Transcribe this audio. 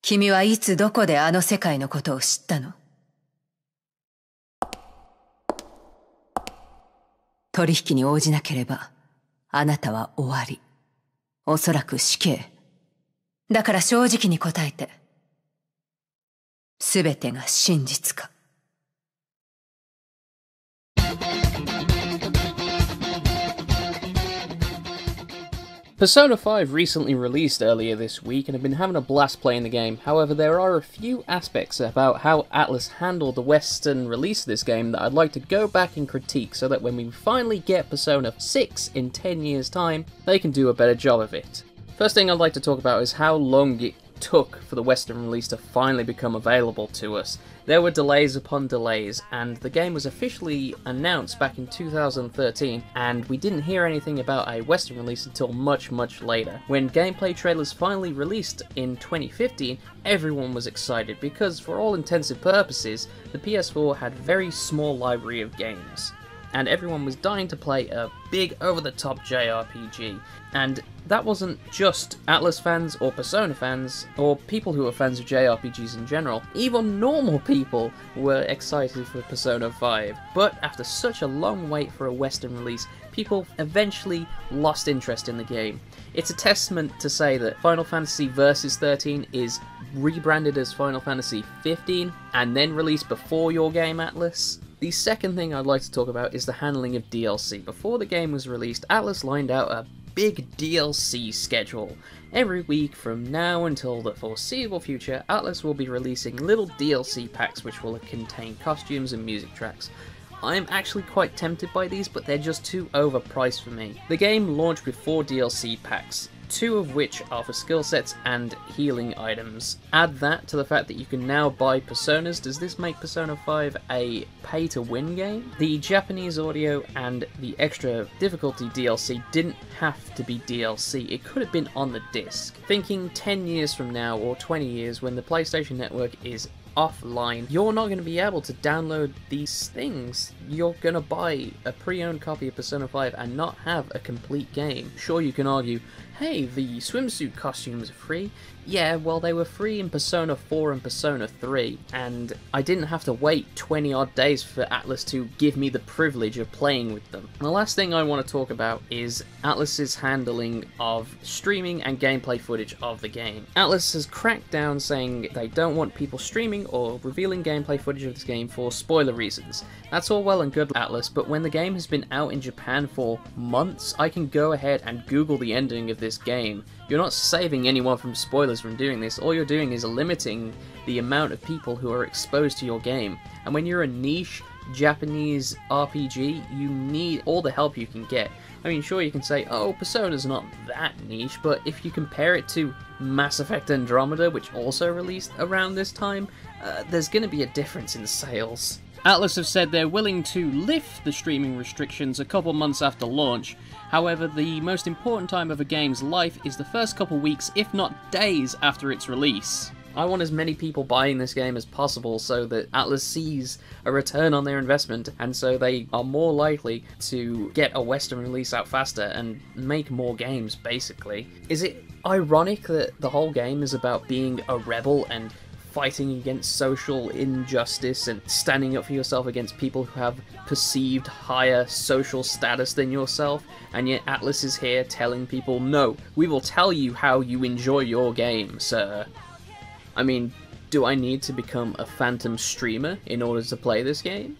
君はいつどこであの世界のことを知ったの？取引に応じなければ、あなたは終わり。おそらく死刑。だから正直に答えて。すべてが真実か。Persona 5 recently released earlier this week and I've been having a blast playing the game. However, there are a few aspects about how Atlus handled the Western release of this game that I'd like to go back and critique so that when we finally get Persona 6 in 10 years' time, they can do a better job of it. First thing I'd like to talk about is how long it took for the Western release to finally become available to us. There were delays upon delays, and the game was officially announced back in 2013, and we didn't hear anything about a Western release until much later. When gameplay trailers finally released in 2015, everyone was excited because, for all intents and purposes, the PS4 had a very small library of games. And everyone was dying to play a big, over-the-top JRPG. And that wasn't just Atlus fans or Persona fans, or people who are fans of JRPGs in general. Even normal people were excited for Persona 5. But after such a long wait for a Western release, people eventually lost interest in the game. It's a testament to say that Final Fantasy Versus 13 is rebranded as Final Fantasy 15, and then released before your game, Atlus. The second thing I'd like to talk about is the handling of DLC. Before the game was released, Atlus lined out a big DLC schedule. Every week from now until the foreseeable future, Atlus will be releasing little DLC packs which will contain costumes and music tracks. I'm actually quite tempted by these, but they're just too overpriced for me. The game launched with 4 DLC packs, 2 of which are for skill sets and healing items. Add that to the fact that you can now buy Personas. Does this make Persona 5 a pay-to-win game? The Japanese audio and the extra difficulty DLC didn't have to be DLC, it could have been on the disc. Thinking 10 years from now, or 20 years, when the PlayStation Network is offline, you're not going to be able to download these things. You're going to buy a pre-owned copy of Persona 5 and not have a complete game. Sure, you can argue, hey, the swimsuit costumes are free. Yeah, well, they were free in Persona 4 and Persona 3, and I didn't have to wait 20 odd days for Atlus to give me the privilege of playing with them. The last thing I want to talk about is Atlus's handling of streaming and gameplay footage of the game. Atlus has cracked down saying they don't want people streaming or revealing gameplay footage of this game for spoiler reasons. That's all well and good, Atlus, but when the game has been out in Japan for months, I can go ahead and Google the ending of this game. You're not saving anyone from spoilers from doing this. All you're doing is limiting the amount of people who are exposed to your game. And when you're a niche Japanese RPG, you need all the help you can get. I mean, sure, you can say, oh, Persona's not that niche, but if you compare it to Mass Effect Andromeda, which also released around this time, there's going to be a difference in sales. Atlus have said they're willing to lift the streaming restrictions a couple months after launch. However, the most important time of a game's life is the first couple weeks, if not days, after its release. I want as many people buying this game as possible so that Atlus sees a return on their investment, and so they are more likely to get a Western release out faster and make more games, basically. Is it ironic that the whole game is about being a rebel and fighting against social injustice and standing up for yourself against people who have perceived higher social status than yourself, and yet Atlus is here telling people, no, we will tell you how you enjoy your game, sir. I mean, do I need to become a phantom streamer in order to play this game?